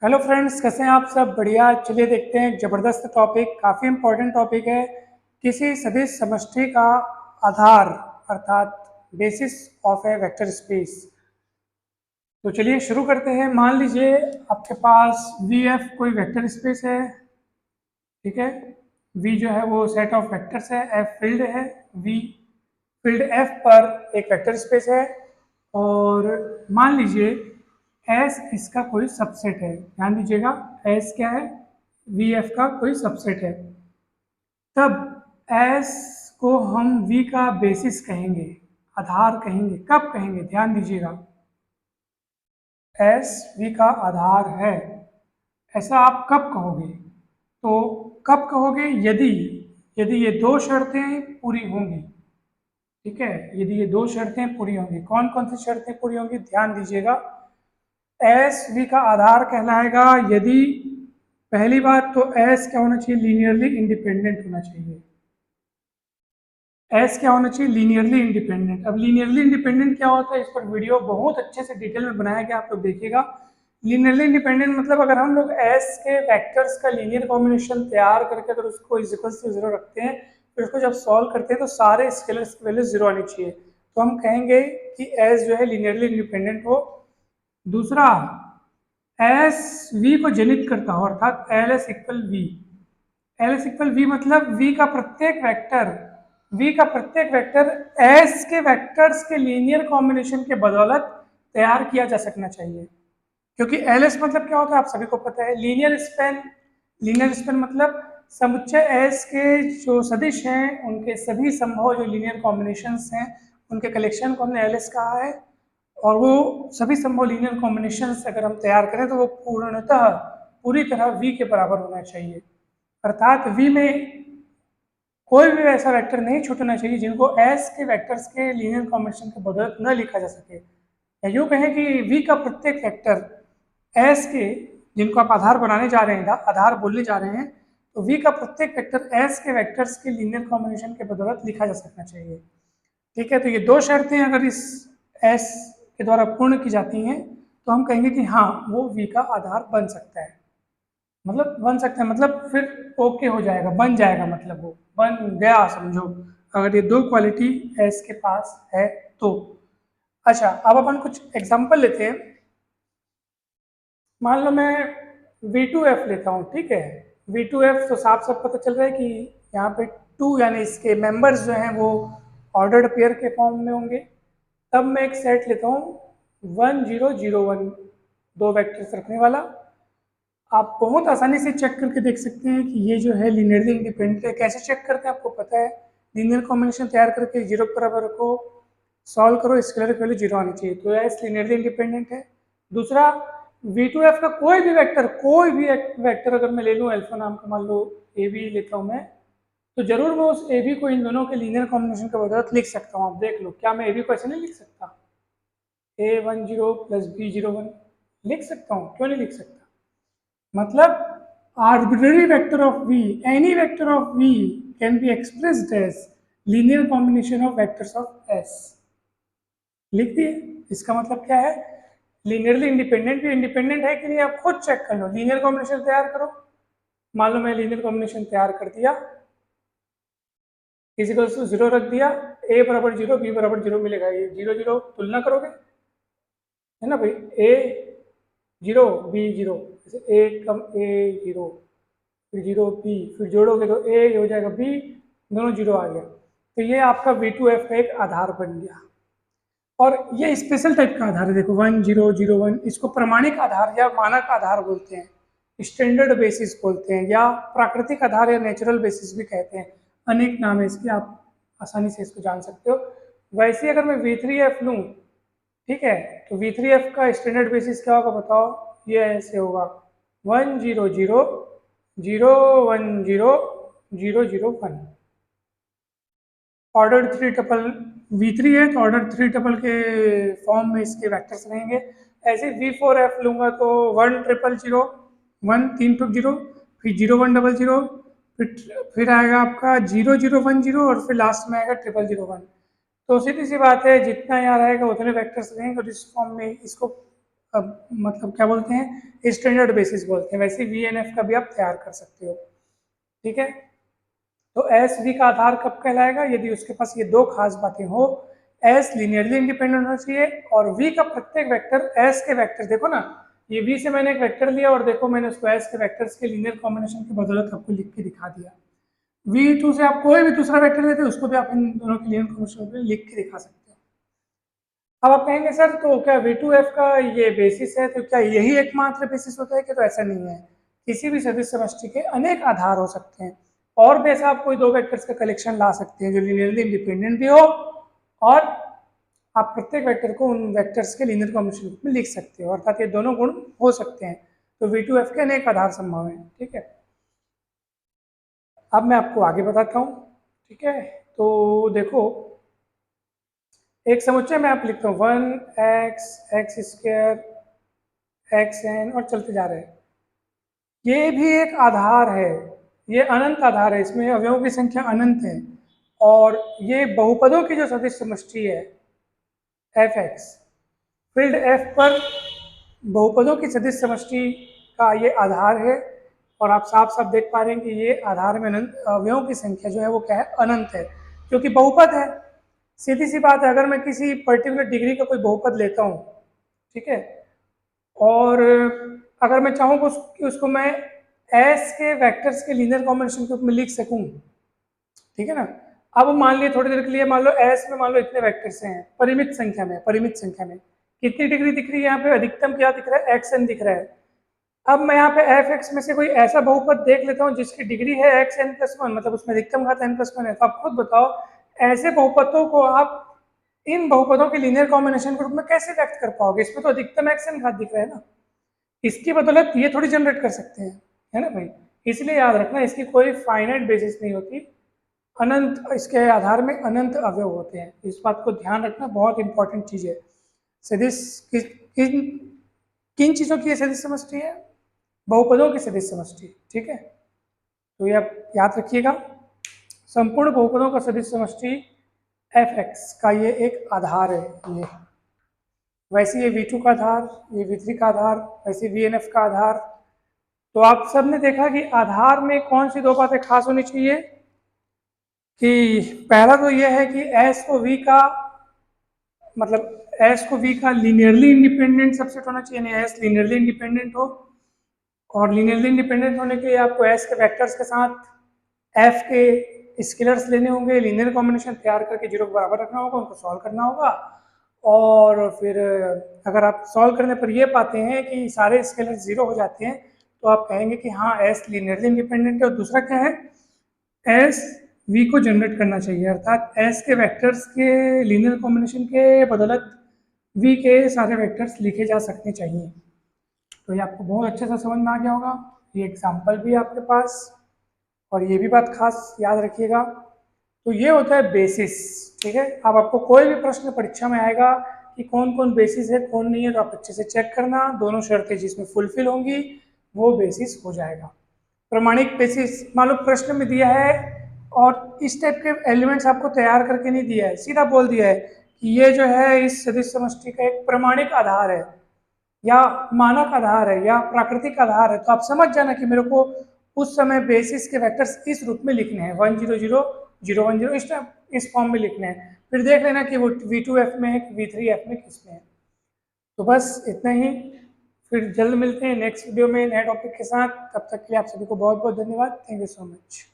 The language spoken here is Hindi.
हेलो फ्रेंड्स, कैसे हैं आप सब? बढ़िया। चलिए देखते हैं एक ज़बरदस्त टॉपिक, काफ़ी इम्पोर्टेंट टॉपिक है। किसी सदिश समष्टि का आधार अर्थात basis of A vector space. तो चलिए शुरू करते हैं। मान लीजिए आपके पास वी एफ कोई वेक्टर स्पेस है, ठीक है। वी जो है वो सेट ऑफ वेक्टर्स है, एफ फील्ड है, वी फील्ड एफ पर एक वेक्टर स्पेस है। और मान लीजिए एस इसका कोई सबसेट है। ध्यान दीजिएगा, एस क्या है? वी एफ का कोई सबसेट है। तब एस को हम वी का बेसिस कहेंगे, आधार कहेंगे। कब कहेंगे? ध्यान दीजिएगा, एस वी का आधार है, ऐसा आप कब कहोगे? तो कब कहोगे? यदि यदि ये दो शर्तें पूरी होंगी, ठीक है। यदि ये दो शर्तें पूरी होंगी। कौन कौन सी शर्तें पूरी होंगी? ध्यान दीजिएगा, एस वी का आधार कहलाएगा यदि पहली बात तो एस क्या होना चाहिए? लीनियरली इंडिपेंडेंट होना चाहिए। एस क्या होना चाहिए? Linearly independent. अब लीनियरली इंडिपेंडेंट क्या होता है, इस पर वीडियो बहुत अच्छे से डिटेल में बनाया गया, आप लोग देखिएगा। लीनियरली इंडिपेंडेंट मतलब अगर हम लोग एस के वेक्टर्स का लीनियर कॉम्बिनेशन तैयार करके अगर उसको इज इक्वल टू जीरो रखते हैं, फिर उसको जब सॉल्व करते हैं तो सारे स्केलर्स की वैल्यू जीरो आनी चाहिए। तो हम कहेंगे कि एस जो है लीनियरली इंडिपेंडेंट हो। दूसरा, एस वी को जनित करता हो, अर्थात L S equal V. L S equal V मतलब वी का प्रत्येक वेक्टर एस के वेक्टर्स के लीनियर कॉम्बिनेशन के बदौलत तैयार किया जा सकना चाहिए। क्योंकि एल एस मतलब क्या होता है आप सभी को पता है, लीनियर स्पेन। लीनियर स्पेन मतलब समुच्चय एस के जो सदिश हैं उनके सभी संभव जो लीनियर कॉम्बिनेशंस हैं उनके कलेक्शन को हमने एल एस कहा है। और वो सभी संभव लीनियर कॉम्बिनेशंस अगर हम तैयार करें तो वो पूर्णतः पूरी तरह वी के बराबर होना चाहिए। अर्थात वी में कोई भी ऐसा वेक्टर नहीं छूटना चाहिए जिनको एस के वेक्टर्स के लीनियर कॉम्बिनेशन के बदौलत न लिखा जा सके। या यूँ कहें कि वी का प्रत्येक वेक्टर एस के, जिनको आप आधार बनाने जा रहे हैं, आधार बोलने जा रहे हैं, तो वी का प्रत्येक वेक्टर एस के वेक्टर्स के लीनियर कॉम्बिनेशन के बदौलत लिखा जा सकना चाहिए, ठीक है। तो ये दो शर्तें अगर इस एस के द्वारा पूर्ण की जाती हैं तो हम कहेंगे कि हाँ, वो वी का आधार बन सकता है। मतलब बन सकता है मतलब फिर ओके हो जाएगा, बन जाएगा, मतलब वो बन गया समझो, अगर ये दो क्वालिटी एस के पास है तो। अच्छा, अब अपन कुछ एग्जांपल लेते हैं। मान लो मैं V2F लेता हूँ, ठीक है। V2F तो साफ साफ पता चल रहा है कि यहाँ पे टू यानी इसके मेंबर्स जो हैं वो ऑर्डर्ड पेयर के फॉर्म में होंगे। तब मैं एक सेट लेता हूँ 1 0 0 1, दो वेक्टर्स रखने वाला। आप बहुत आसानी से चेक करके देख सकते हैं कि ये जो है लीनियरली इंडिपेंडेंट है। कैसे चेक करते हैं आपको पता है, लीनियर कॉम्बिनेशन तैयार करके जीरो के बराबर रखो, सॉल्व करो, स्केलर की वैल्यू जीरो आनी चाहिए, तो एस लीनियरली इंडिपेंडेंट है। दूसरा, V2F का कोई भी वेक्टर अगर मैं ले लूँ अल्फा नाम का, मान लो ए बी लेता हूँ मैं, तो जरूर मैं उस ए बी को इन दोनों के लीनियर कॉम्बिनेशन के बदौलत लिख सकता हूँ। आप देख लो, क्या मैं ए बी को ऐसे नहीं लिख सकता? A10 प्लस B01 लिख सकता हूँ, क्यों नहीं लिख सकता? मतलब arbitrary vector of V, any vector of V can be expressed as linear combination of vectors of S। लिख दिए। इसका मतलब क्या है? लीनियरली इंडिपेंडेंट भी इंडिपेंडेंट है कि नहीं आप खुद चेक कर लो। लीनियर कॉम्बिनेशन तैयार करो। मान लो मैं लीनियर कॉम्बिनेशन तैयार कर दिया, इजिकल्स टू जीरो रख दिया, ए बराबर जीरो बी बराबर जीरो मिलेगा। ये जीरो जीरो तुलना करोगे, है ना भाई, ए जीरो बी जीरो, जैसे ए कम ए जीरो, फिर जीरो बी, फिर जोड़ोगे तो ए हो जाएगा बी, दोनों जीरो आ गया। तो ये आपका V2F का एक आधार बन गया। और ये स्पेशल टाइप का आधार है, देखो 1 0 0 1, इसको प्रमाणिक आधार या मानक आधार बोलते हैं, स्टैंडर्ड बेसिस बोलते हैं, या प्राकृतिक आधार या नेचुरल बेसिस भी कहते हैं। अनेक नाम है इसके, आप आसानी से इसको जान सकते हो। वैसे अगर मैं V3F लूँ, ठीक है, तो V3F का स्टैंडर्ड बेसिस क्या होगा बताओ? ये ऐसे होगा 1 0 0 0 1 0 0 0 1। ऑर्डर थ्री टपल V3 है तो ऑर्डर थ्री टपल के फॉर्म में इसके वेक्टर्स रहेंगे। ऐसे V4F लूंगा तो 1 ट्रिपल 0 1 3 टू 0, फिर 0 1 डबल 0, फिर आएगा आपका 0 0 1 0, और फिर लास्ट में आएगा ट्रिपल 0 1। तो सीधी सी बात है, जितना यहाँ रहेगा उतने वेक्टर्स रहेंगे और इस फॉर्म में इसको मतलब क्या बोलते हैं, स्टैंडर्ड बेसिस बोलते हैं, वैसे VNF का भी आप तैयार कर सकते हो। ठीक है, तो एस वी का आधार कब कहलाएगा, यदि उसके पास ये दो खास बातें हो, एस लीनियरली इंडिपेंडेंट होना चाहिए और वी का प्रत्येक वेक्टर एस के वेक्टर, देखो ना ये वी से मैंने एक वेक्टर लिया और देखो मैंने उसको एस के वेक्टर्स के लीनियर कॉम्बिनेशन की बदौलत आपको लिख के दिखा दिया। V2 से आप कोई भी दूसरा वेक्टर लेते उसको भी आप इन दोनों की लीनियर कॉम्बिनेशन लिख के दिखा सकते हो। अब आप कहेंगे सर तो क्या V2F का ये बेसिस है, तो क्या यही एकमात्र बेसिस होता है कि, तो ऐसा नहीं है, किसी भी सदिश समष्टि के अनेक आधार हो सकते हैं और भी ऐसा आप कोई दो वेक्टर्स का कलेक्शन ला सकते हैं जो लीनियरली इंडिपेंडेंट भी हो और आप प्रत्येक वेक्टर को उन वेक्टर्स के लीनियर कॉम्बिनेशन में लिख सकते हो, अर्थात ये दोनों गुण हो सकते हैं। तो V2F के अनेक आधार संभव हैं। ठीक है, अब मैं आपको आगे बताता हूँ। ठीक है, तो देखो एक समुच्चय में आप लिखते हो 1x x स्क्वायर xn और चलते जा रहे हैं, ये भी एक आधार है, ये अनंत आधार है, इसमें अवयवों की संख्या अनंत है और ये बहुपदों की जो सदिश समष्टि है fx, फील्ड f पर बहुपदों की सदिश समष्टि का ये आधार है और आप साफ साफ देख पा रहे हैं कि ये आधार में अनंत अवयवों की संख्या जो है वो क्या है, अनंत है, क्योंकि बहुपद है। सीधी सी बात है, अगर मैं किसी पर्टिकुलर डिग्री का कोई बहुपद लेता हूँ, ठीक है, और अगर मैं चाहूँ कि उसको मैं एस के वेक्टर्स के लीनियर कॉम्बिनेशन के रूप में लिख सकूँ, ठीक है ना। अब मान लिए थोड़ी देर के लिए मान लो एस में मान लो इतने वेक्टर्स हैं परिमित संख्या में कितनी डिग्री दिख रही है यहाँ पे, अधिकतम क्या दिख रहा है, xn दिख रहा है। अब मैं यहाँ पे fx में से कोई ऐसा बहुपद देख लेता हूँ जिसकी डिग्री है xn+1, मतलब उसमें अधिकतम घात n+1 है, तो आप खुद बताओ ऐसे बहुपदों को आप इन बहुपदों के लीनियर कॉम्बिनेशन के रूप में कैसे व्यक्त कर पाओगे, इसमें तो अधिकतम xn घात दिख रहा है ना, इसकी बदौलत ये थोड़ी जनरेट कर सकते हैं, है ना भाई। इसलिए याद रखना इसकी कोई फाइनाइट बेसिस नहीं होती, अनंत, इसके आधार में अनंत अवयव होते हैं, इस बात को ध्यान रखना, बहुत इंपॉर्टेंट चीज है। सदिश किन किन चीजों की सदिश समष्टि है, बहुपदों की सदिश समष्टि। ठीक है, तो ये आप याद रखिएगा, संपूर्ण बहुपदों का सदिश समष्टि fx का ये एक आधार है। ये वैसे ये V2 का आधार, ये V3 का आधार, वैसे VNF का आधार। तो आप सब ने देखा कि आधार में कौन सी दो बातें खास होनी चाहिए, कि पहला तो ये है कि S को V का मतलब S को V का लीनियरली इंडिपेंडेंट सबसेट होना चाहिए, यानी S लीनियरली इंडिपेंडेंट हो, और लीनियरली इंडिपेंडेंट होने के लिए आपको S के वेक्टर्स के साथ F के स्केलर्स लेने होंगे, लीनियर कॉम्बिनेशन तैयार करके जीरो को बराबर रखना होगा, उनको सॉल्व करना होगा, और फिर अगर आप सॉल्व करने पर ये पाते हैं कि सारे स्केलर्स जीरो हो जाते हैं तो आप कहेंगे कि हाँ S लीनियरली इंडिपेंडेंट है। और दूसरा क्या है, S V को जनरेट करना चाहिए, अर्थात S के वेक्टर्स के लीनियर कॉम्बिनेशन के बदौलत V के सारे वेक्टर्स लिखे जा सकने चाहिए। तो ये आपको बहुत अच्छे से समझ में आ गया होगा, ये एग्जाम्पल भी है आपके पास, और ये भी बात खास याद रखिएगा। तो ये होता है बेसिस। ठीक है, अब आपको कोई भी प्रश्न परीक्षा में आएगा कि कौन कौन बेसिस है कौन नहीं है, तो आप अच्छे से चेक करना, दोनों शर्तें जिसमें फुलफिल होंगी वो बेसिस हो जाएगा। प्रमाणिक बेसिस मान लो प्रश्न में दिया है और इस टाइप के एलिमेंट्स आपको तैयार करके नहीं दिया है, सीधा बोल दिया है कि ये जो है इस सदिश समष्टि का एक प्रमाणिक आधार है या मानक आधार है या प्राकृतिक आधार है, तो आप समझ जाना कि मेरे को उस समय बेसिस के वेक्टर्स इस रूप में लिखने हैं 1 0 0 0 1 0 इस फॉर्म में लिखने हैं, फिर देख लेना कि वो V2F में है कि V3F में किस में है। तो बस इतना ही, फिर जल्द मिलते हैं नेक्स्ट वीडियो में नए टॉपिक के साथ, तब तक के लिए आप सभी को बहुत बहुत धन्यवाद, थैंक यू सो मच।